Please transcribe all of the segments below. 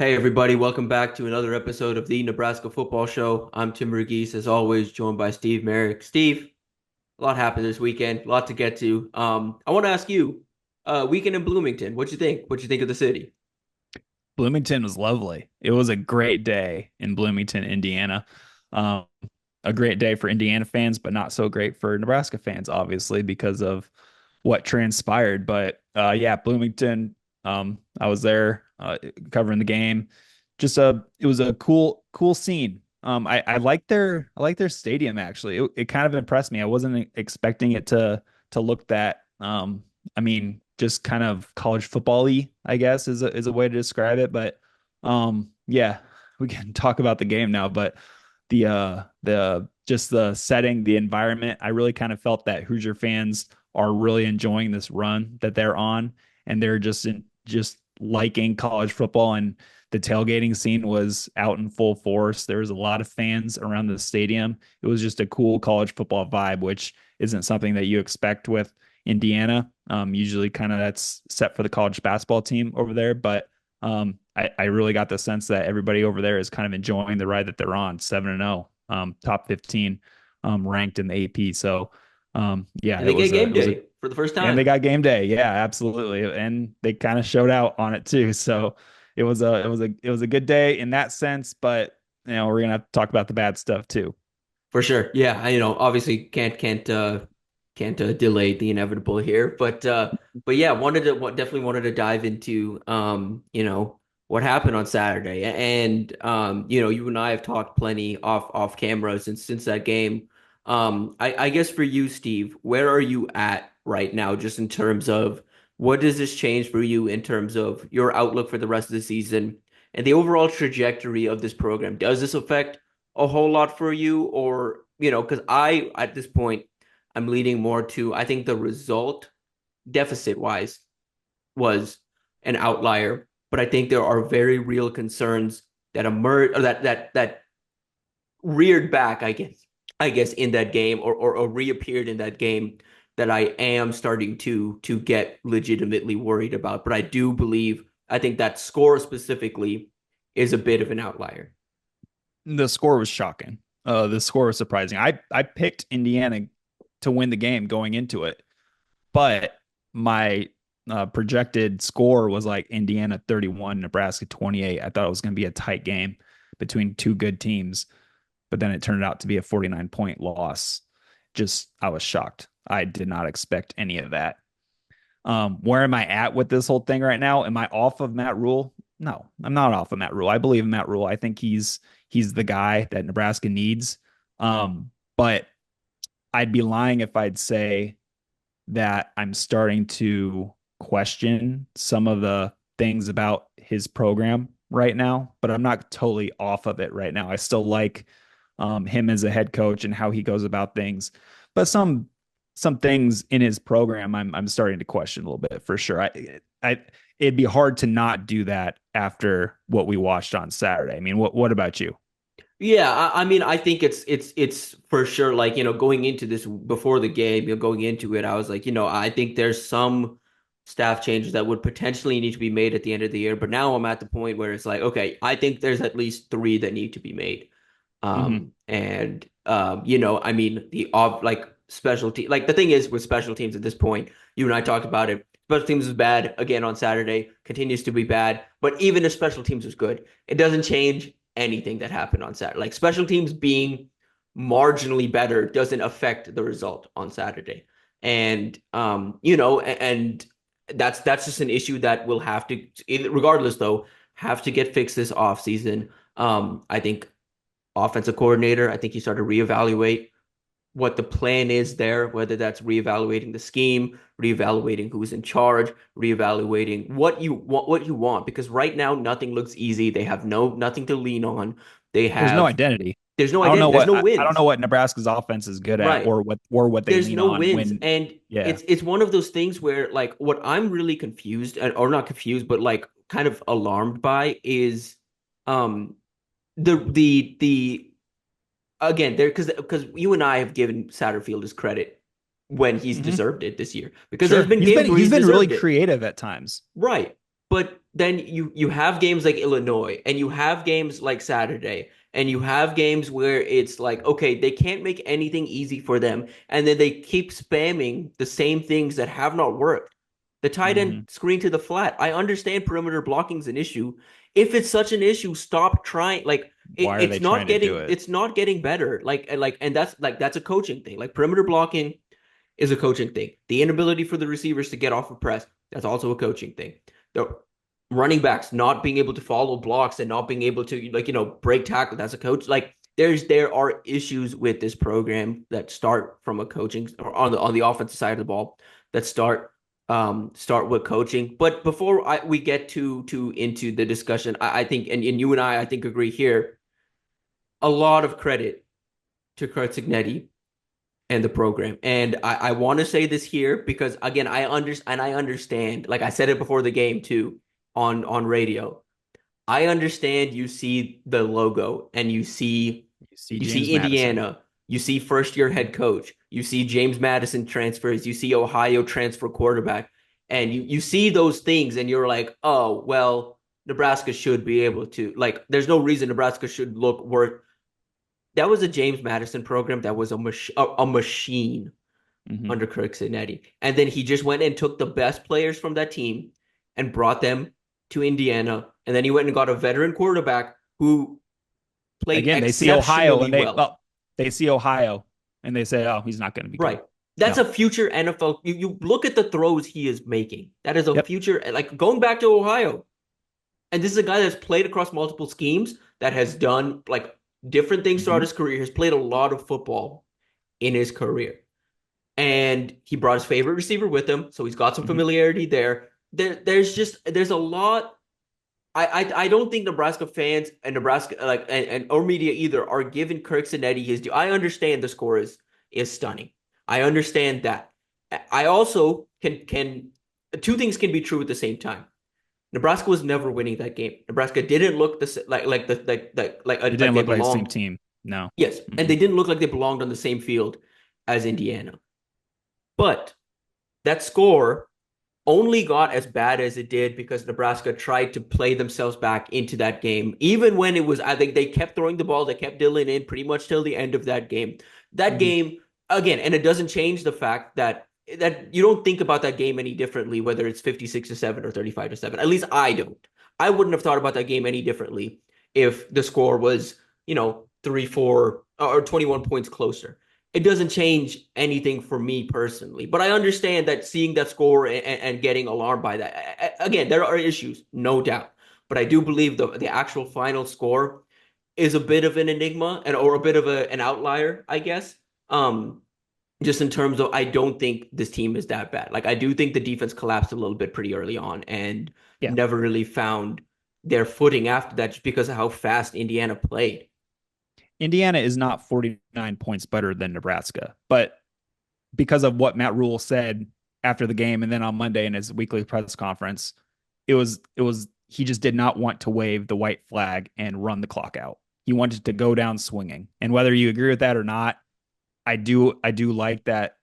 Hey everybody, welcome back to another episode of the Nebraska Football Show. I'm Tim Verghese, as always, joined by Steve Marik. Steve, a lot happened this weekend, a lot to get to. I want to ask you, weekend in Bloomington, what'd you think? What'd you think of the city? Bloomington was lovely. It was a great day in Bloomington, Indiana. Um, a great day for Indiana fans, but not so great for Nebraska fans, obviously, because of what transpired. But yeah, Bloomington, I was there covering the game. It was a cool scene. I like their stadium actually. It kind of impressed me. I wasn't expecting it to look that. I mean, just kind of college football-y, I guess, is a way to describe it. But yeah, we can talk about the game now. But the just the setting, the environment, I really kind of felt that Hoosier fans are really enjoying this run that they're on, and they're just liking college football. And the tailgating scene was out in full force. There was a lot of fans around the stadium. It was just a cool college football vibe, which isn't something that you expect with Indiana. Usually, kind of that's set for the college basketball team over there, but I really got the sense that everybody over there is kind of enjoying the ride that they're on, 7-0, top 15, ranked in the AP. So, yeah, And they get game it was a, day for the first and they time. got game day. Yeah, absolutely. And they kind of showed out on it too. So it was a good day in that sense, but we're going to have to talk about the bad stuff too. For sure. Yeah, obviously can't delay the inevitable here, but yeah, definitely wanted to dive into what happened on Saturday. And you and I have talked plenty off camera since that game. I guess for you, Steve, where are you at right now just in terms of what does this change for you in terms of your outlook for the rest of the season and the overall trajectory of this program? Does this affect a whole lot for you, or because I at this point I'm leaning more to I think the result deficit wise was an outlier, but I think there are very real concerns that emerge or that reared back, I guess in that game, or reappeared in that game, that I am starting to get legitimately worried about. But I do believe I think that score specifically is a bit of an outlier. The score was shocking. The score was surprising. I picked Indiana to win the game going into it, but my projected score was like Indiana 31, Nebraska 28. I thought it was going to be a tight game between two good teams, but then it turned out to be a 49-point loss. I was shocked. I did not expect any of that. Where am I at with this whole thing right now? Am I off of Matt Rhule? No, I'm not off of Matt Rhule. I believe in Matt Rhule. I think he's the guy that Nebraska needs. But I'd be lying if I'd say that I'm starting to question some of the things about his program right now, but I'm not totally off of it right now. I still like him as a head coach and how he goes about things, but some things in his program I'm starting to question a little bit for sure. I it'd be hard to not do that after what we watched on Saturday. I mean, what about you? Yeah, I mean, I think it's for sure like, going into this before the game, going into it, I was like, I think there's some staff changes that would potentially need to be made at the end of the year. But now I'm at the point where it's like, okay, I think there's at least three that need to be made. Mm-hmm. I mean, like specialty, like the thing is with special teams at this point, you and I talked about it. Special teams was bad again on Saturday, continues to be bad. But even if special teams was good, it doesn't change anything that happened on Saturday. Like special teams being marginally better doesn't affect the result on Saturday. And that's just an issue that will have to, regardless though, have to get fixed this off season. I think offensive coordinator. I think you start to reevaluate what the plan is there, whether that's reevaluating the scheme, reevaluating who's in charge, reevaluating what you want. Because right now nothing looks easy. They have nothing to lean on. They There's no have identity. there's no identity. There's no I don't know wins. what Nebraska's offense is good at Right. or what they There's lean no on wins. when And yeah. it's one of those things where like what I'm really confused or not confused, but like kind of alarmed by is um the again, there because you and I have given Satterfield his credit when he's Hmm. deserved it this year because there's Sure. been games where He's he's been really deserved it. creative at times. Right. But then you have games like Illinois, and you have games like Saturday, and you have games where it's like, okay, they can't make anything easy for them, and then they keep spamming the same things that have not worked. The tight end Hmm. screen to the flat. I understand perimeter blocking is an issue. If it's such an issue, stop trying. Like Why are they trying to do it? it's not getting better. And that's a coaching thing. Like perimeter blocking is a coaching thing. The inability for the receivers to get off a press, that's also a coaching thing. The running backs not being able to follow blocks and not being able to break tackle, that's a coach. Like there are issues with this program that start from a coaching or on the offensive side of the ball that start with coaching. But before we get to into the discussion, I think and you and I think agree here, a lot of credit to Kurt Signetti and the program. And I want to say this here because again, I understand, like I said it before the game too on radio. I understand you see the logo and You see you James see Madison. Indiana, you see first year head coach, you see James Madison transfers, you see Ohio transfer quarterback, and you see those things and you're like, oh well, Nebraska should be able to, like, there's no reason Nebraska should look worth. That was a James Madison program that was a machine Hmm. under Kirk Cincinnati. And then he just went and took the best players from that team and brought them to Indiana. And then he went and got a veteran quarterback who played Again, they see Ohio exceptionally and well. they see Ohio and they say, "Oh, he's not going to be good." Right. That's No. a future NFL. You look at the throws he is making. That is a Yep. future, like going back to Ohio. And this is a guy that's played across multiple schemes, that has done like different things throughout Hmm. his career, has played a lot of football in his career. And he brought his favorite receiver with him, so he's got some Hmm. familiarity there. There's a lot. I don't think Nebraska fans and Nebraska and or media either are giving Kirk Cincinnati his due. I understand the score is stunning. I understand that. I also can two things can be true at the same time. Nebraska was never winning that game. Nebraska didn't look It like didn't they look like the same belonged. team. No. Yes, and Mm-mm. they didn't look like they belonged on the same field as Indiana. But that score only got as bad as it did because Nebraska tried to play themselves back into that game. Even when it was, I think they kept throwing the ball, they kept Dylan in pretty much till the end of that game. That Hmm. game, again, and it doesn't change the fact that you don't think about that game any differently, whether it's 56-7 or 35-7. At least I don't. I wouldn't have thought about that game any differently if the score was, 3-4 or 21 points closer. It doesn't change anything for me personally. But I understand that seeing that score and getting alarmed by that, again, there are issues, no doubt. But I do believe the actual final score is a bit of an enigma and or a bit of an outlier, I guess. Just in terms of, I don't think this team is that bad. Like I do think the defense collapsed a little bit pretty early on and Yeah. never really found their footing after that, just because of how fast Indiana played. Indiana is not 49 points better than Nebraska, but because of what Matt Rhule said after the game and then on Monday in his weekly press conference, it was he just did not want to wave the white flag and run the clock out. He wanted to go down swinging. And whether you agree with that or not, I do like that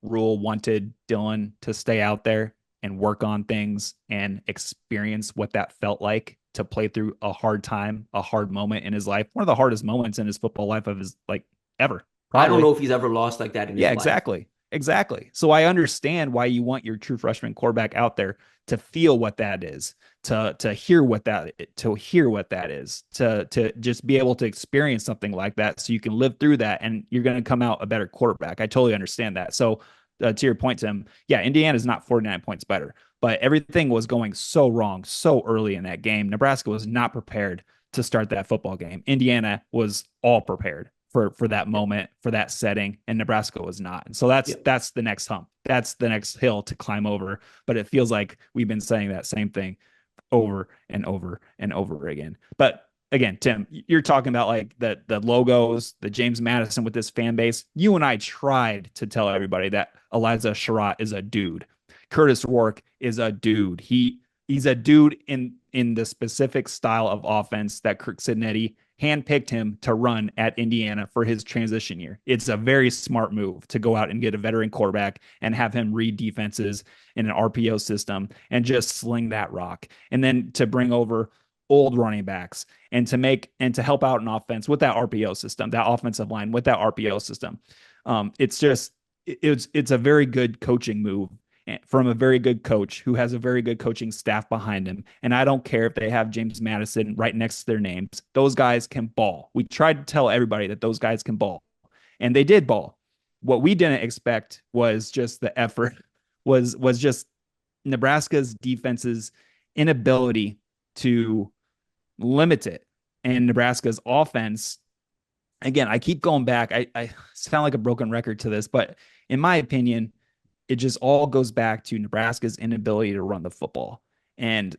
Rhule wanted Dylan to stay out there and work on things and experience what that felt like to play through a hard time, a hard moment in his life, one of the hardest moments in his football life of his like ever, I don't probably. know if he's ever lost like that in his Yeah, life. exactly. Exactly. So I understand why you want your true freshman quarterback out there to feel what that is, to hear what that is, to just be able to experience something like that so you can live through that and you're going to come out a better quarterback. I totally understand that. So to your point, Tim, yeah, Indiana's not 49 points better, but everything was going so wrong so early in that game. Nebraska was not prepared to start that football game. Indiana was all prepared for that Yeah. moment, for that setting, and Nebraska was not. And so Yeah. that's the next hump. That's the next hill to climb over. But it feels like we've been saying that same thing over and over and over again. But again, Tim, you're talking about like the logos, the James Madison with this fan base. You and I tried to tell everybody that Eliza Sherratt is a dude. Curtis Rourke is a dude. He's a dude in the specific style of offense that Kirk Cincinnati handpicked him to run at Indiana for his transition year. It's a very smart move to go out and get a veteran quarterback and have him read defenses in an RPO system and just sling that rock. And then to bring over old running backs and to help out an offense with that RPO system, that offensive line with that RPO system. It's just it's a very good coaching move from a very good coach who has a very good coaching staff behind him. And I don't care if they have James Madison right next to their names. Those guys can ball. We tried to tell everybody that those guys can ball, and they did ball. What we didn't expect was just the effort, was just Nebraska's defense's inability to limit it. And Nebraska's offense, again, I keep going back. I sound like a broken record to this, but in my opinion, it just all goes back to Nebraska's inability to run the football and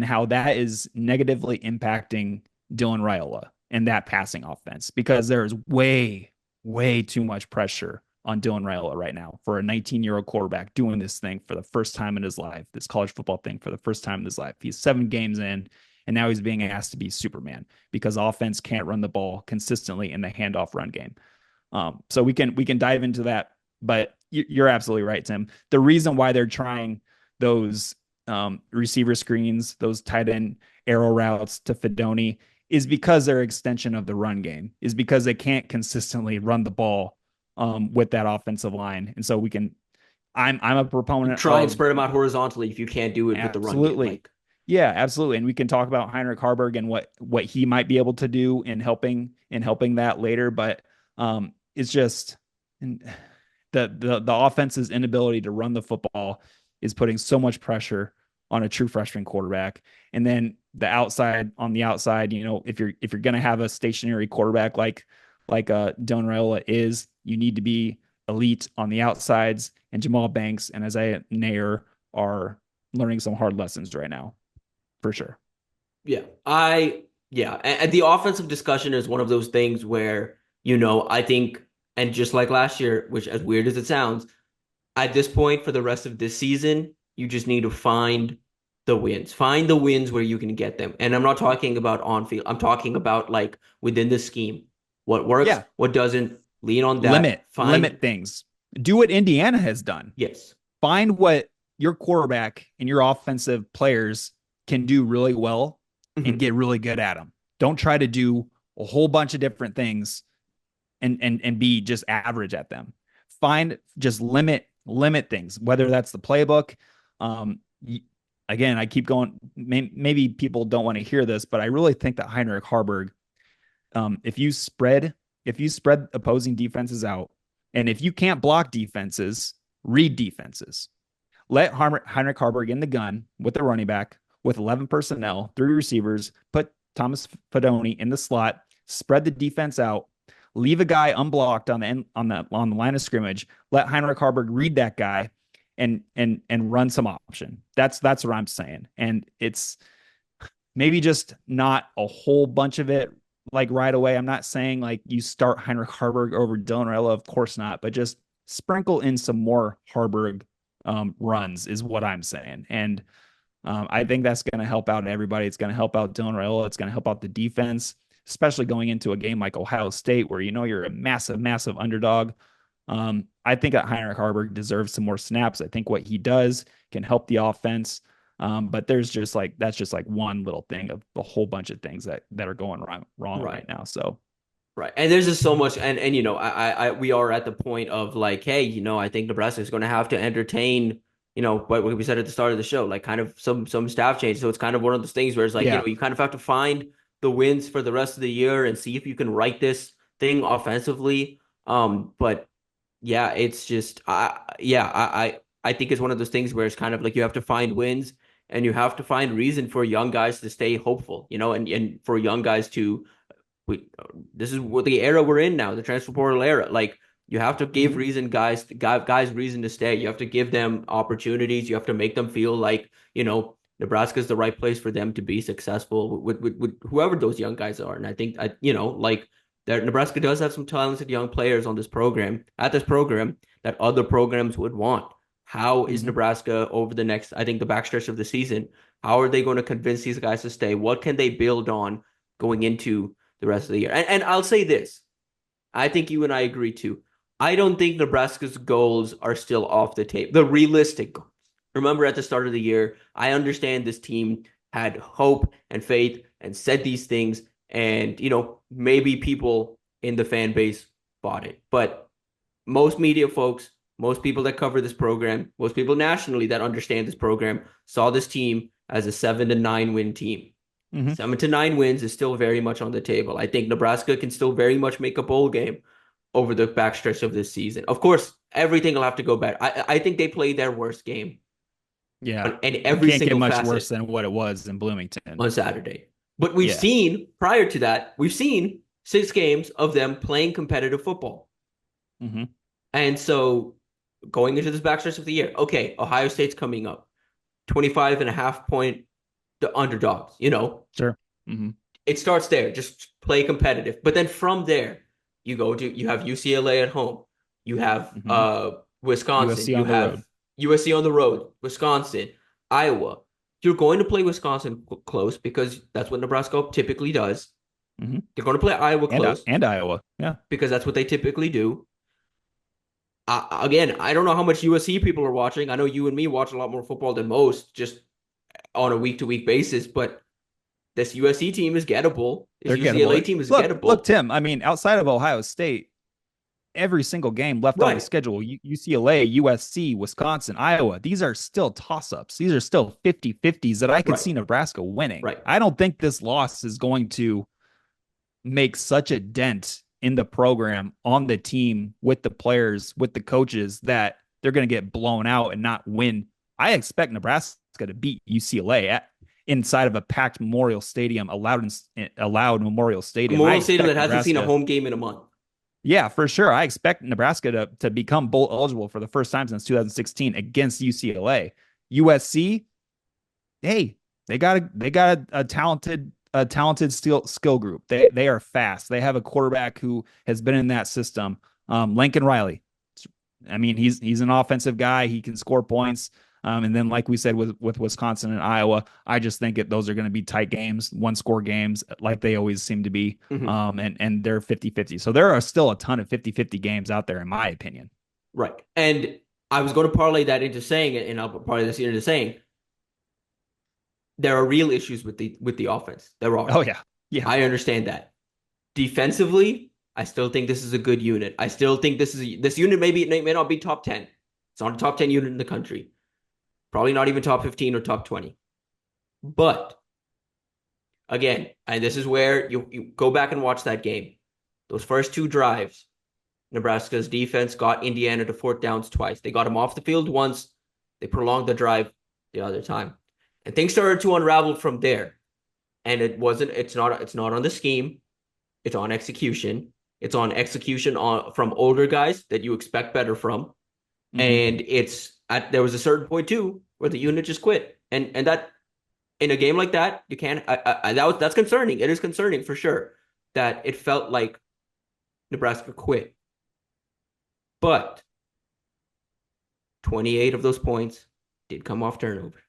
how that is negatively impacting Dylan Raiola and that passing offense, because there is way too much pressure on Dylan Raiola right now for a 19-year-old quarterback doing this thing for the first time in his life, this college football thing for the first time in his life. He's 7 games in, and now he's being asked to be Superman because offense can't run the ball consistently in the handoff run game. So we can dive into that, but you're absolutely right, Tim. The reason why they're trying those receiver screens, those tight end arrow routes to Fedoni, is because they're extension of the run game, is because they can't consistently run the ball with that offensive line. And so I'm a proponent Try and of spread them out horizontally if you can't do it with the run game. absolutely. Yeah, absolutely. And we can talk about Heinrich Harburg and what he might be able to do in helping that later. But it's just the offense's inability to run the football is putting so much pressure on a true freshman quarterback. And then on the outside, if you're gonna have a stationary quarterback like Dylan Raiola is, you need to be elite on the outsides. And Jamal Banks and Isaiah Nair are learning some hard lessons right now, for sure. Yeah, and the offensive discussion is one of those things where, I think, and just like last year, which as weird as it sounds, at this point for the rest of this season, you just need to find the wins. Find the wins where you can get them. And I'm not talking about on field. I'm talking about like within the scheme. What works, Yeah, what doesn't, lean on that. limit things. Do what Indiana has done. Yes. Find what your quarterback and your offensive players can do really well and Mhm. get really good at them. Don't try to do a whole bunch of different things and be just average at them. Just limit things, whether that's the playbook. Again, I keep going. Maybe people don't want to hear this, but I really think that Heinrich Harburg, if you spread opposing defenses out, and if you can't block defenses, read defenses. Let Heinrich Harburg in the gun with the running back with 11 personnel, 3 receivers, put Thomas Fedoni in the slot, spread the defense out, leave a guy unblocked on the line of scrimmage, let Heinrich Harburg read that guy and run some option. That's what I'm saying. And it's maybe just not a whole bunch of it like right away. I'm not saying like you start Heinrich Harburg over Dylan Raiola, of course not, but just sprinkle in some more Harburg runs is what I'm saying. And I think that's going to help out everybody. It's going to help out Dylan Raiola. It's going to help out the defense, especially going into a game like Ohio State where you're a massive underdog. I think that Heinrich Harburg deserves some more snaps. I think what he does can help the offense. But that's just like one little thing of a whole bunch of things that are going wrong right now. So Right. And there's just so much. And we are at the point of like, hey, I think Nebraska is going to have to entertain, what we said at the start of the show, like kind of some staff change. So it's kind of one of those things where it's like, yeah, you kind of have to find the wins for the rest of the year and see if you can right this thing offensively. But yeah, it's just, I think it's one of those things where it's kind of like you have to find wins and you have to find reason for young guys to stay hopeful, and for young guys to, this is what the era we're in now, the transfer portal era. Like you have to give reason guys reason to stay. You have to give them opportunities. You have to make them feel like, Nebraska is the right place for them to be successful with whoever those young guys are. And I think like that Nebraska does have some talented young players on this program that other programs would want. How is Hmm. Nebraska over the next, I think, the backstretch of the season? How are they going to convince these guys to stay? What can they build on going into the rest of the year? And I'll say this. I think you and I agree too. I don't think Nebraska's goals are still off the table. The realistic goals. Remember at the start of the year, I understand this team had hope and faith and said these things, and maybe people in the fan base bought it. But most media folks, most people that cover this program, most people nationally that understand this program saw this team as a 7-9 win team. Hmm. 7-9 wins is still very much on the table. I think Nebraska can still very much make a bowl game over the backstretch of this season. Of course, everything will have to go better. I think they played their worst game Yeah. in It every can't get single much worse facet than what it was in Bloomington. on Saturday. But we've Yeah. seen prior to that, we've seen 6 games of them playing competitive football. Hmm. And so going into this backstretch of the year, okay, Ohio State's coming up, 25 and a half point the underdogs, Sure. Hmm. it starts there. Just play competitive. But then from there, you have UCLA at home. You have Hmm. Wisconsin. USC You on the road. have USC on the road, Wisconsin, Iowa. You're going to play Wisconsin close because that's what Nebraska typically does. Hmm. You're going to play Iowa close And Iowa. Yeah. because that's what they typically do. Again, I don't know how much USC people are watching. I know you and me watch a lot more football than most, just on a week to week basis. But this USC team is gettable. This They're gettable. UCLA team is Look, gettable. Tim. I mean, outside of Ohio State, every single game left on the Right, schedule, UCLA, USC, Wisconsin, Iowa, these are still toss-ups. These are still 50-50s that I could right, see Nebraska winning. right. I don't think this loss is going to make such a dent in the program, on the team, with the players, with the coaches, that they're going to get blown out and not win. I expect Nebraska to beat UCLA inside of a packed Memorial Stadium, allowed Memorial Stadium. I Memorial Stadium that expect hasn't seen a Nebraska. home game in a month. Yeah, for sure. I expect Nebraska to become bowl eligible for the first time since 2016 against UCLA. USC, hey, they got a talented skill group. They are fast. They have a quarterback who has been in that system. Lincoln Riley. I mean, he's an offensive guy. He can score points. And then, like we said, with Wisconsin and Iowa, I just think those are going to be tight games, one score games, like they always seem to be. Mhm. And they're 50-50. So there are still a ton of 50-50 games out there, in my opinion. Right. And I was going to parlay that into saying it, and I'll parlay this into saying there are real issues with the offense. There are. Oh yeah, yeah. I understand that. Defensively, I still think this is a good unit. I still think this unit maybe it may not be top 10. It's not a top 10 unit in the country. Probably not even top 15 or top 20. But again, and this is where you go back and watch that game. Those first 2 drives, Nebraska's defense got Indiana to 4th downs twice. They got them off the field once. They prolonged the drive the other time. And things started to unravel from there. And it's not on the scheme. It's on execution. It's on execution from older guys that you expect better from. Mm-hmm. And there was a certain point too where the unit just quit. And that in a game like that, you can't that's concerning. It is concerning for sure that it felt like Nebraska quit. But 28 of those points did come off turnovers.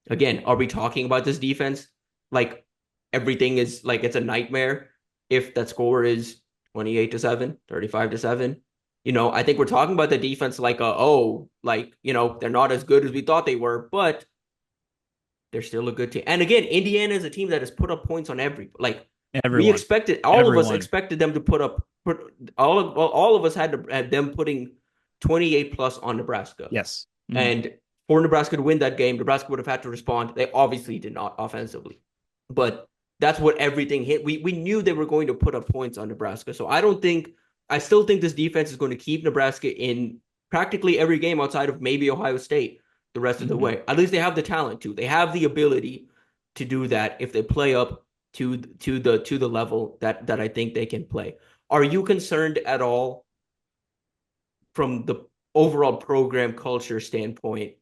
Again, are we talking about this defense like everything is like it's a nightmare if that score is 28-7, 35-7? I think we're talking about the defense like they're not as good as we thought they were, but they're still a good team. And again, Indiana is a team that has put up points on we Everyone, expected all of us everyone. expected them to all of us had them putting 28 plus on Nebraska. Yes. Mm-hmm. And for Nebraska to win that game, Nebraska would have had to respond. They obviously did not offensively, but that's what everything hit. We knew they were going to put up points on Nebraska. So I still think this defense is going to keep Nebraska in practically every game outside of maybe Ohio State the rest of the way. At least they have the talent to. They have the ability to do that if they play up to the level that I think they can play. Are you concerned at all from the overall program culture standpoint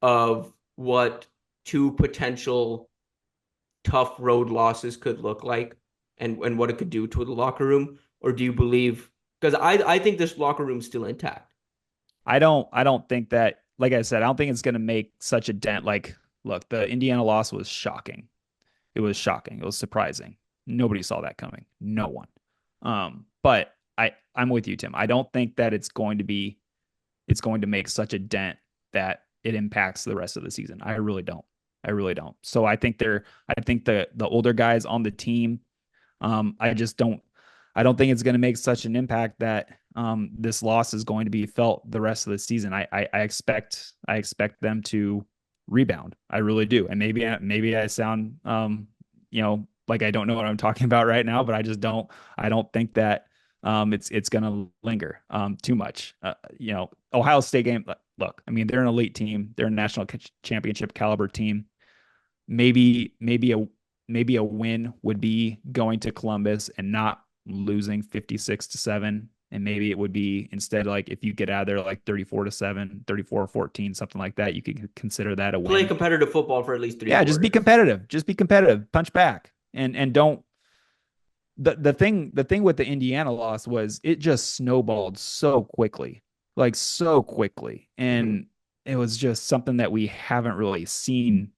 of what 2 potential tough road losses could look like and what it could do to the locker room? Or do you believe, because I think this locker room is still intact. I don't think that like I said, I don't think it's going to make such a dent. Like, look, the Indiana loss was shocking. It was shocking. It was surprising. Nobody saw that coming. No one. But I'm with you, Tim. I don't think that it's going to make such a dent that it impacts the rest of the season. I really don't. I really don't. So I think the older guys on the team, I just don't I don't think it's going to make such an impact that this loss is going to be felt the rest of the season. I expect them to rebound. I really do. And maybe I sound like I don't know what I'm talking about right now, but I don't think that it's going to linger too much. Ohio State game. Look, I mean, they're an elite team. They're a national championship caliber team. Maybe a win would be going to Columbus and not losing 56-7. And maybe it would be instead, like if you get out of there like 34-7, 34-14, something like that, you could consider that a Play win. competitive football for at least three Yeah, just be quarters. competitive. Just be competitive. Punch back. And don't the thing with the Indiana loss was it just snowballed so quickly. Like so quickly. Mhm. And it was just something that we haven't really seen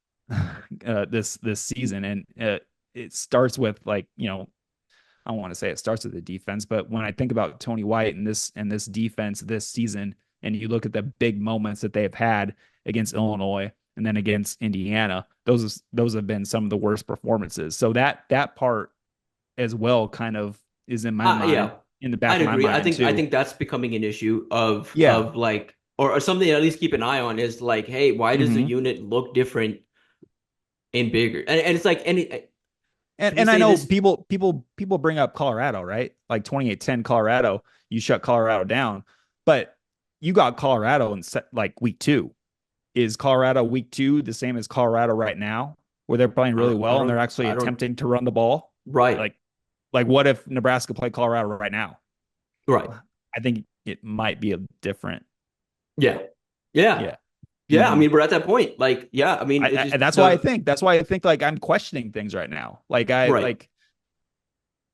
this season. And it starts with I don't want to say it starts with the defense, but when I think about Tony White and this defense this season, and you look at the big moments that they've had against Illinois and then against Indiana, those have been some of the worst performances. So that part as well kind of is in my mind, Yeah, in the back I'd of my agree. I mind think I too. think that's becoming an issue of Yeah. like or something to at least keep an eye on is like, hey, why does the Hmm. unit look different and bigger? And it's like any can we And I say know this? people bring up Colorado, right? Like 28-10 Colorado, you shut Colorado down, but you got Colorado in like week 2. Is Colorado week 2 the same as Colorado right now, where they're playing really I well and they're don't actually I don't attempting to run the ball? right. Like, what if Nebraska played Colorado right now? Right. I think it might be a different, Yeah. Yeah. yeah. Yeah, I Hmm. mean, we're at that point. Like, yeah, I mean, it's just And the that's why I think like I'm questioning things right now. Like right.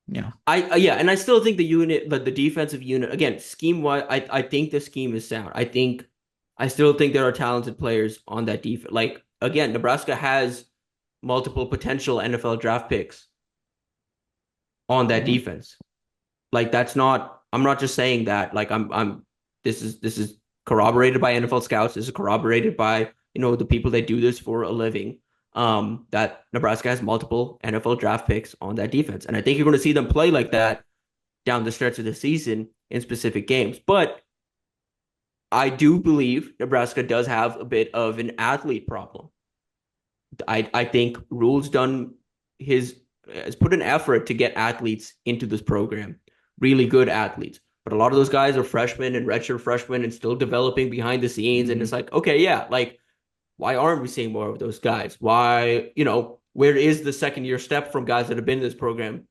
you know, Yeah, and I still think the unit, but the defensive unit, again, scheme wise, I think the scheme is sound. I still think there are talented players on that defense. Like again, Nebraska has multiple potential NFL draft picks on that mhm. defense. Like that's not, I'm not just saying that. Like this is corroborated by NFL scouts. This is corroborated by, the people that do this for a living. That Nebraska has multiple NFL draft picks on that defense. And I think you're going to see them play like that down the stretch of the season in specific games. But I do believe Nebraska does have a bit of an athlete problem. I think Rhule's done his has put an effort to get athletes into this program, really good athletes. But a lot of those guys are freshmen and redshirt freshmen and still developing behind the scenes. And Hmm. it's like, okay, yeah, like why aren't we seeing more of those guys? Why, where is the second year step from guys that have been in this program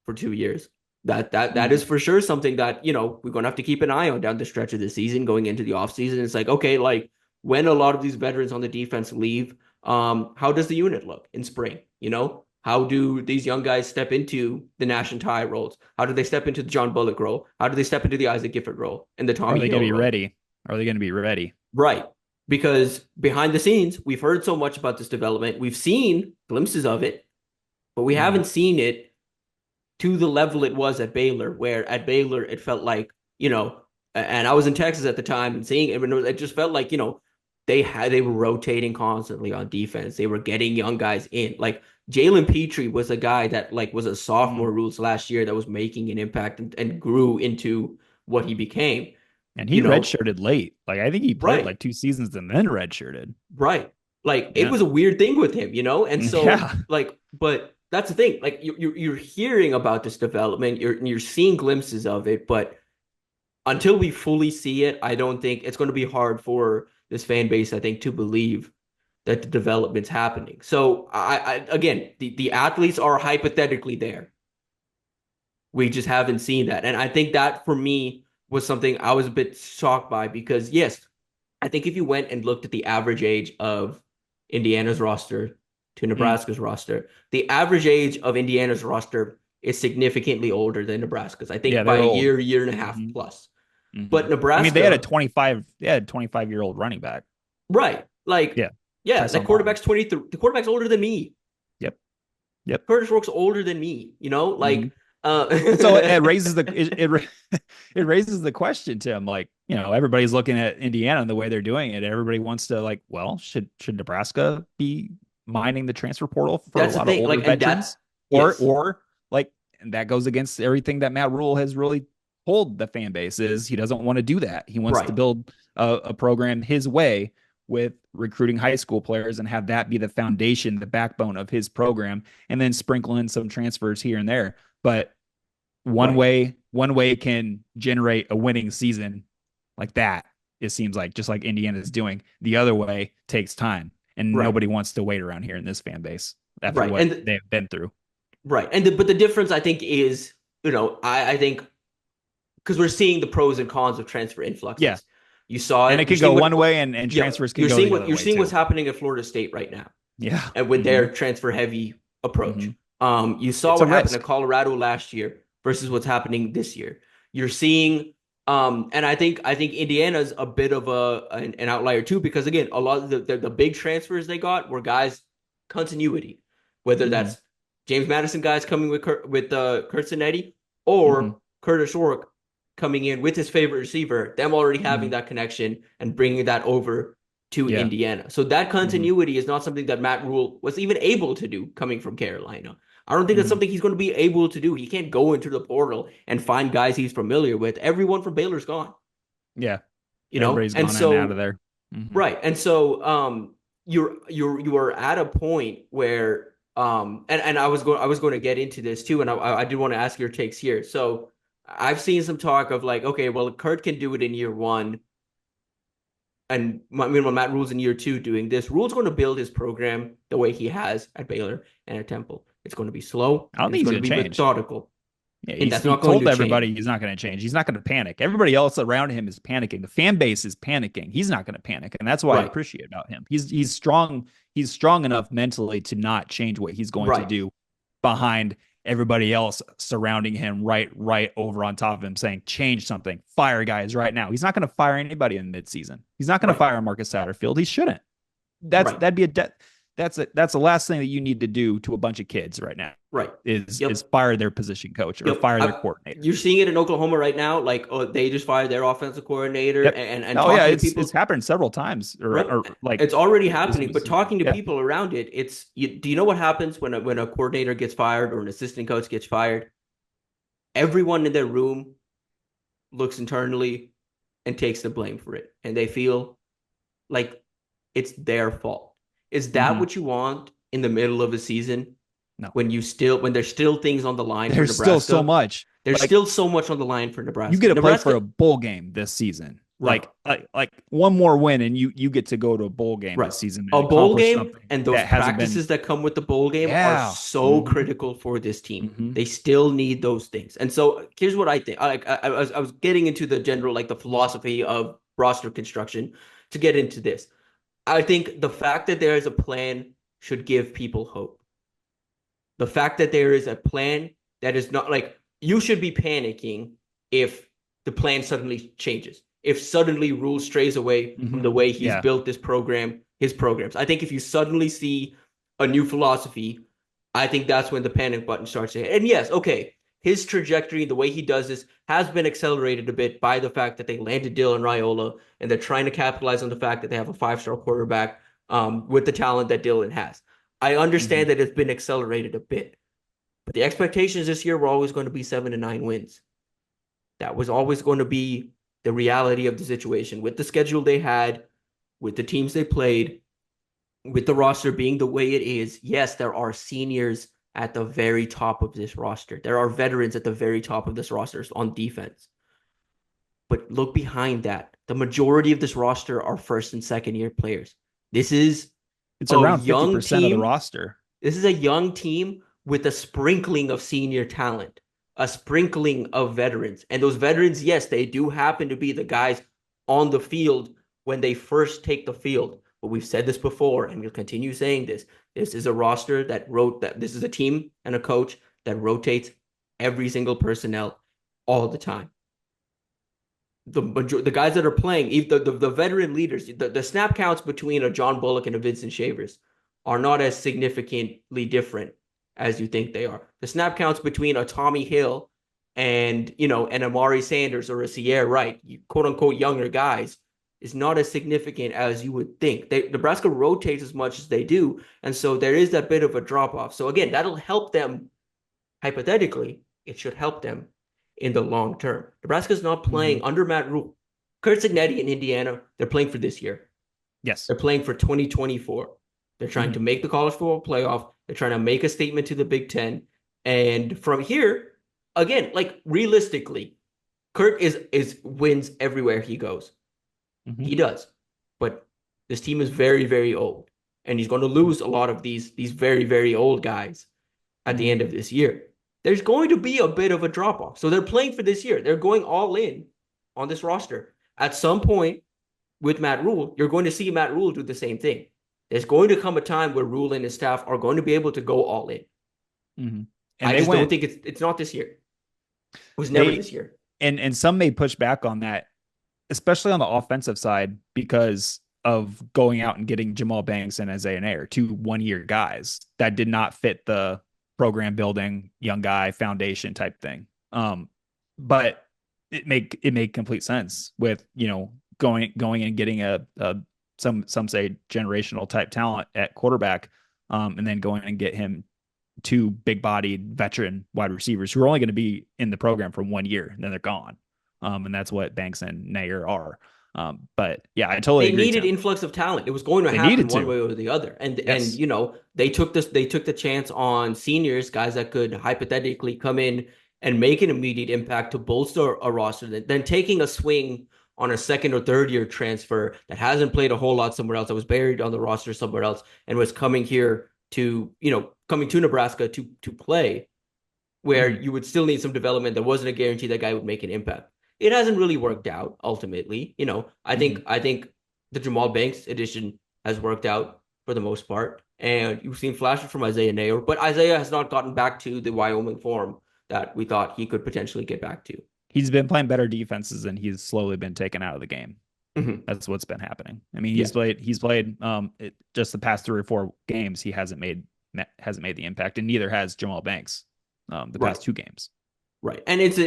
for 2 years? That Hmm. is for sure something that, we're gonna have to keep an eye on down the stretch of the season, going into the offseason. It's like, okay, like when a lot of these veterans on the defense leave, how does the unit look in spring? How do these young guys step into the Nash and Ty roles? How do they step into the John Bullock role? How do they step into the Isaac Gifford role and the Are Tommy they going to Hill be role? ready? Are they going to be ready? Right. Because behind the scenes, we've heard so much about this development. We've seen glimpses of it, but we Hmm. haven't seen it to the level it was at Baylor, where at Baylor it felt like, and I was in Texas at the time and seeing it, and it just felt like, they were rotating constantly on defense. They were getting young guys in. Like Jalen Petrie was a guy that like was a Hmm. sophomore rules last year that was making an impact and grew into what he became. And he You know, redshirted late. Like I think he played right. like 2 seasons and then redshirted. Right. Like it Yeah. was a weird thing with him, And so Yeah. like, but that's the thing. Like you're hearing about this development, you're seeing glimpses of it, but until we fully see it, I don't think it's going to be hard for this fan base, I think, to believe that the development's happening. So I again, the athletes are hypothetically there. We just haven't seen that. And I think that for me was something I was a bit shocked by because yes, I think if you went and looked at the average age of Indiana's roster to Mm. Nebraska's roster, the average age of Indiana's roster is significantly older than Nebraska's. I Yeah, think by they're a old. year, year and a half Hmm. plus. Hmm. But I mean, they had a Nebraska, 25, they had a 25-year-old running back. Right. Like, Yeah. yeah, that Tyson Vaughn. quarterback's 23. The quarterback's older than me. Yep. Yep. Curtis Rourke's older than me, you know? hmm Like, And so it raises it raises the question, Tim. Like, everybody's looking at Indiana and the way they're doing it. Everybody wants to like, well, should Nebraska be mining the transfer portal for a that's the lot of thing. older Like, and that, veterans, yes. or like, and that goes against everything that Matt Rhule has really told the fan base is he doesn't want to do that. He wants to Right. build a program his way with recruiting high school players and have that be the foundation, the backbone of his program, and then sprinkle in some transfers here and there. But Right. one way can generate a winning season like that. It seems like just like Indiana is doing. The other way takes time, and Right. nobody wants to wait around here in this fan base after Right. what And they've been through. right. But the difference I think is, I think because we're seeing the pros and cons of transfer Yeah, influxes. You saw and it. it You're could go seeing what one way, and yeah, transfers can you're go seeing the what other you're way seeing what's too. happening at Florida State right now, Yeah, and with their transfer heavy approach. hmm You saw it's a what happened at risk. Colorado last year versus what's happening this year. You're seeing, and I think Indiana's a bit of an outlier too because again, a lot of the big transfers they got were guys continuity, whether hmm that's James Madison guys coming with Kurt Cinetti hmm or Curtis Rourke coming in with his favorite receiver, them already having hmm that connection and bringing that over to Yeah. Indiana. So that hmm continuity is not something that Matt Rhule was even able to do coming from Carolina. I don't think that's hmm something he's going to be able to do. He can't go into the portal and find guys he's familiar with. Everyone from Baylor's gone, Yeah. you know? Everybody's And gone in and out of so, there. hmm right. And so you are at a point where and I was going to get into this too, and I did want to ask your takes here. So I've seen some talk of like, okay, well, Kurt can do it in year one, and meanwhile, Matt Rhule's in year two doing this. Rhule's going to build his program the way he has at Baylor and at Temple. It's going to be slow I don't and it's think he's going to going to be change. methodical, Yeah, and that's he not going told to change. everybody he's not going to change. He's not going to panic. Everybody else around him is panicking. The fan base is panicking. He's not going to panic, and that's what I Right, appreciate about him. He's strong. He's strong enough mentally to not change what he's going to right, do behind everybody else surrounding him, right over on top of him, saying change something, fire guys right now. He's not going to fire anybody in midseason. He's not going to right, fire Marcus Satterfield. He shouldn't. right, That'd be a that's the last thing that you need to do to a bunch of kids right now right. is Yep. fire their position coach or Yep. fire their coordinator. You're seeing it in Oklahoma right now. Like, oh, they just fired their offensive coordinator Yep. and Oh yeah, talking to it's people, happened several times right? or like It's already this happening, but season. talking to Yeah. people around it, do you know what happens when a coordinator gets fired or an assistant coach gets fired? Everyone in their room looks internally and takes the blame for it. And they feel like it's their fault. Is that hmm what you want in the middle of a season No, when there's still things on the line for there's still so Nebraska? much. There's Like still so much on the line for you Nebraska. get to play for Nebraska, a bowl game this season. right, Like one more win and you get to go to a bowl game right. this season A and bowl accomplish game something and those that hasn't been. practices that come with the bowl game are Yeah. so critical for this team. hmm They still need those things. And so here's what I think. I was getting into the general like the philosophy of roster construction to get into this. I think the fact that there is a plan should give people hope. The fact that there is a plan that is not like you should be panicking if the plan suddenly changes. If suddenly Rhule strays away from the way he's Yeah. built this program, his programs. I think if you suddenly see a new philosophy, I think that's when the panic button starts to hit. And yes, okay, his trajectory, the way he does this, has been accelerated a bit by the fact that they landed Dylan Raiola and they're trying to capitalize on the fact that they have a five-star quarterback with the talent that Dylan has. I hmm understand that it's been accelerated a bit, but the expectations this year were always going to be 7 to 9 wins. That was always going to be the reality of the situation with the schedule they had, with the teams they played, with the roster being the way it is. Yes, there are seniors at the very top of this roster. There are veterans at the very top of this roster on defense. But look behind that. The majority of this roster are first and second year players. This is It's a around young 50% of the team. roster. This is a young team with a sprinkling of senior talent, a sprinkling of veterans. And those veterans, yes, they do happen to be the guys on the field when they first take the field. But we've said this before, and we'll continue saying this. This is a roster that this is a team and a coach that rotates every single personnel all the time. the guys that are playing, even the veteran leaders, the snap counts between a John Bullock and a Vincent Shavers are not as significantly different as you think they are. The snap counts between a Tommy Hill and an Amari Sanders or a Sierra Wright, quote unquote younger guys, is not as significant as you would think. Nebraska rotates as much as they do, and so there is that bit of a drop off. So again, that'll help them hypothetically. It should help them in the long term. Nebraska's not Mm-hmm. playing under Matt Rhule. Kurt Signetti in Indiana, they're playing for this year. Yes. They're playing for 2024. They're trying Mm-hmm. to make the college football playoff. They're trying to make a statement to the Big Ten. And from here, again, like realistically, Kurt is wins everywhere he goes. Mm-hmm. He does. But this team is very, very old. And he's going to lose a lot of these very, very old guys at the Mm-hmm. end of this year. There's going to be a bit of a drop off. So they're playing for this year. They're going all in on this roster. At some point with Matt Rhule, you're going to see Matt Rhule do the same thing. There's going to come a time where Rhule and his staff are going to be able to go all in. Mm-hmm. And I they just don't went. think it's not this year. It was never They this year. and some may push back on that, especially on the offensive side, because of going out and getting Jamal Banks and Isaiah Nair, 2 1-year guys that did not fit the program building young guy foundation type thing. But it made complete sense with going and getting a some say generational type talent at quarterback, and then going and get him 2 big-bodied veteran wide receivers who are only going to be in the program for 1 year and then they're gone. And that's what Banks and Nair are. But yeah, I totally They agree, needed Tim. influx of talent. It was going to They happen needed one to. way or the other. And Yes. they took the chance on seniors, guys that could hypothetically come in and make an immediate impact to bolster a roster. Then taking a swing on a second or third year transfer that hasn't played a whole lot somewhere else, that was buried on the roster somewhere else, and was coming here coming to Nebraska to play, where Mm-hmm. you would still need some development. There wasn't a guarantee that guy would make an impact. It hasn't really worked out ultimately. I Mm-hmm. think I think the Jamal Banks edition has worked out for the most part, and you've seen flashes from Isaiah Nair, but Isaiah has not gotten back to the Wyoming form that we thought he could potentially get back to. He's been playing better defenses and he's slowly been taken out of the game. Mm-hmm. That's what's been happening. I mean, Yeah, he's played just the past 3 or 4 games. He hasn't made the impact, and neither has Jamal Banks the right, past 2 games. right, and it's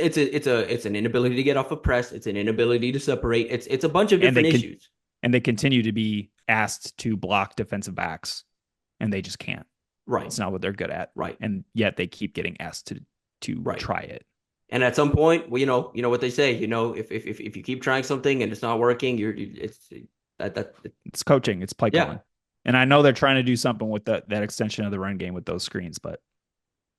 an inability to get off a press. It's an inability to separate. It's a bunch of And they different can issues. and they continue to be asked to block defensive backs, and they just can't. Right, It's not what they're good at, right, and yet they keep getting asked to right. try it. And at some point, well, you know what they say. If you keep trying something and it's not working, it's that It's coaching, it's play yeah, calling, and I know they're trying to do something with that extension of the run game with those screens, but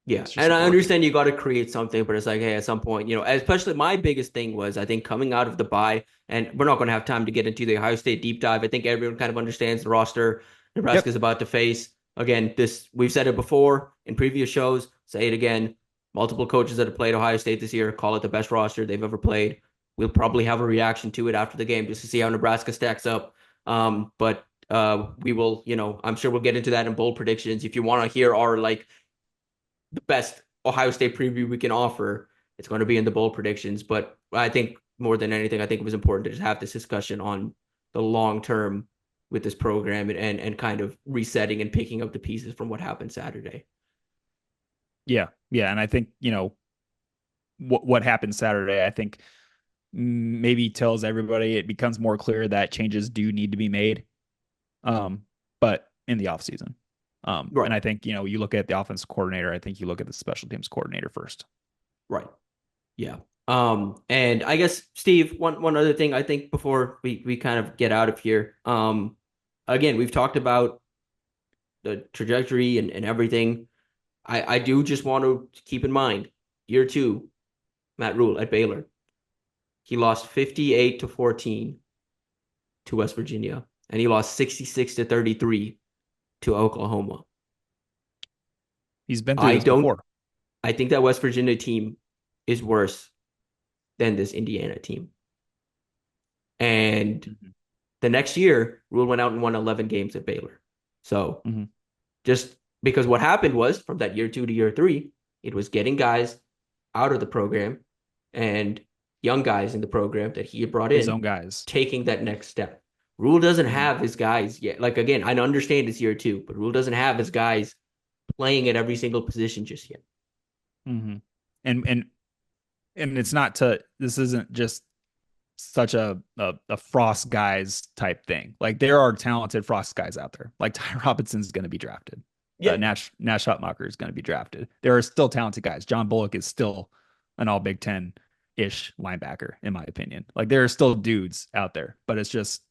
yeah. it's just And not I working. understand you got to create something, but it's like, hey, at some point, especially my biggest thing was I think coming out of the bye, and we're not going to have time to get into the Ohio State deep dive. I think everyone kind of understands the roster Nebraska's Yep. about to face. Again, this we've said it before in previous shows. Say it again. Multiple coaches that have played Ohio State this year call it the best roster they've ever played. We'll probably have a reaction to it after the game just to see how Nebraska stacks up. But we will, I'm sure we'll get into that in bold predictions. If you want to hear our like the best Ohio State preview we can offer, it's going to be in the bold predictions. But I think more than anything, I think it was important to just have this discussion on the long term with this program and kind of resetting and picking up the pieces from what happened Saturday. Yeah, yeah, and I think what happened Saturday. I think maybe tells everybody it becomes more clear that changes do need to be made, but in the off season. Right, And I think you look at the offense coordinator. I think you look at the special teams coordinator first. right. Yeah. And I guess Steve, one other thing I think before we kind of get out of here. Again, we've talked about the trajectory and everything. I do just want to keep in mind year two, Matt Rhule at Baylor. He lost 58-14 to West Virginia, and he lost 66-33 to Oklahoma. He's been through I this don't before. I think that West Virginia team is worse than this Indiana team. And Mm-hmm. the next year, Rhule went out and won 11 games at Baylor. So Mm-hmm. just because what happened was from that year two to year three, it was getting guys out of the program and young guys in the program that he had brought His in own guys. taking that next step. Rhule doesn't Mm-hmm. have his guys yet. Like again, I understand it's year two, but Rhule doesn't have his guys playing at every single position just yet. Mm-hmm. And it's not to, this isn't just such a Frost guys type thing. Like there are talented Frost guys out there. Like Ty Robinson's going to be drafted. Yeah, Nash Hutmacher is going to be drafted. There are still talented guys. John Bullock is still an all Big Ten ish linebacker, in my opinion. Like there are still dudes out there, but it's just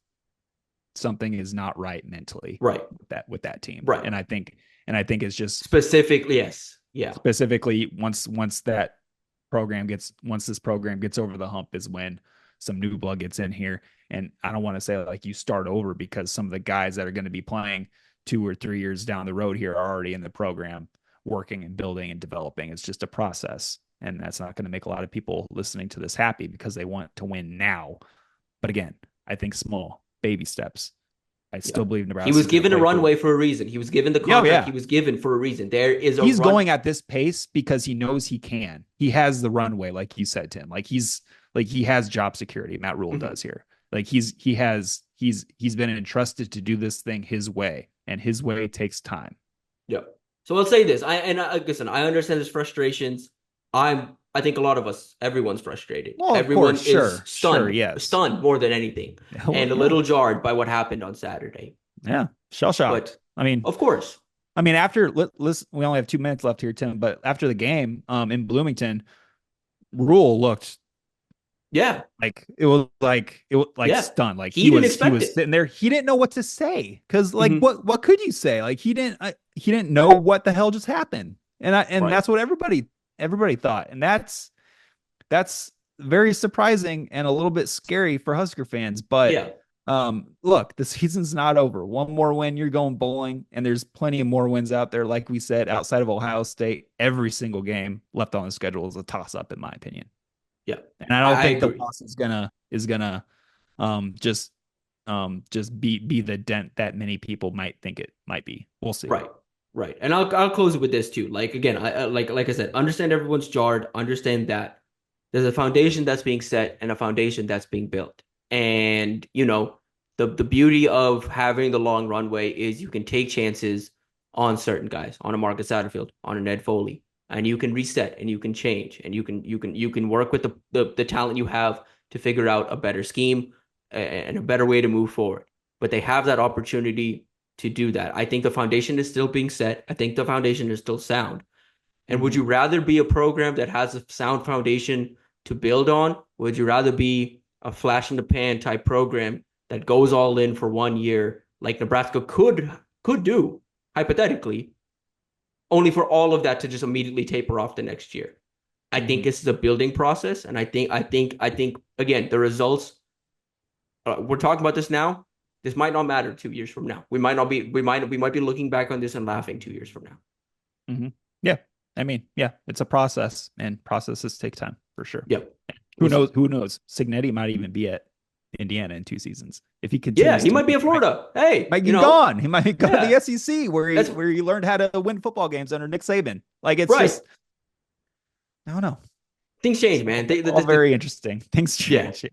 something is not right mentally right, with that team. right. And I think it's just Specifically, yes, yeah, specifically once this program gets over the hump is when some new blood gets in here. And I don't want to say like you start over, because some of the guys that are going to be playing 2 or 3 years down the road here are already in the program working and building and developing. It's just a process. And that's not going to make a lot of people listening to this happy because they want to win now. But again, I think small baby steps. I yeah. still believe He Nebraska was is going to given a play for. runway for a reason. He was given the Oh contract yeah, he was given for a reason. There is a he's run. going at this pace because he knows he can. He has the runway, like you said, Tim. Like he has job security. Matt Rhule Mhm. does here. Like he's been entrusted to do this thing his way, and his way takes time. Yeah. So I'll say this. Listen. I understand his frustrations. I think a lot of us, everyone's frustrated. Well, of course, Everyone is sure, stunned, yes. stunned more than anything, Well, and a yeah, little jarred by what happened on Saturday. yeah, shell shocked. But I mean, of course, after we only have 2 minutes left here, Tim. But after the game, in Bloomington, Rhule looked yeah, like yeah. stunned. Like He didn't he expect was it. sitting there. He didn't know what to say because like Mhm. what could you say? Like he didn't know what the hell just happened. And Right. that's what everybody thought. And that's very surprising and a little bit scary for Husker fans. But Yeah. look, the season's not over. One more win, you're going bowling, and there's plenty of more wins out there. Like we said, outside of Ohio State, every single game left on the schedule is a toss up, in my opinion. Yeah. And I don't I think the agree. loss is gonna just be the dent that many people might think it might be. We'll see. Right. Right. And I'll close it with this too. Like again, like I said, understand everyone's jarred. Understand that there's a foundation that's being set and a foundation that's being built. And the beauty of having the long runway is you can take chances on certain guys, on a Marcus Satterfield, on a Ned Foley, and you can reset and you can change and you can work with the talent you have to figure out a better scheme and a better way to move forward. But they have that opportunity to do that. I think the foundation is still being set. I think the foundation is still sound. And would Mm-hmm. you rather be a program that has a sound foundation to build on? Would you rather be a flash in the pan type program that goes all in for 1 year, like Nebraska could do hypothetically, only for all of that to just immediately taper off the next year? I think Mm-hmm. this is a building process, and I think again the results. We're talking about this now. This might not matter 2 years from now. We might not be. We might be looking back on this and laughing 2 years from now. Mm-hmm. Yeah. Yeah, it's a process, and processes take time for sure. Yep. Who We'll see. knows? Who knows? Signetti might even be at Indiana in 2 seasons if he Yeah, continues he to. might be in Florida. Hey, Might be gone. He might go to the yeah, SEC where that's he learned how to win football games under Nick Saban. Like it's right. just I don't know. Things It's change, man. all very interesting. Things Yeah, change.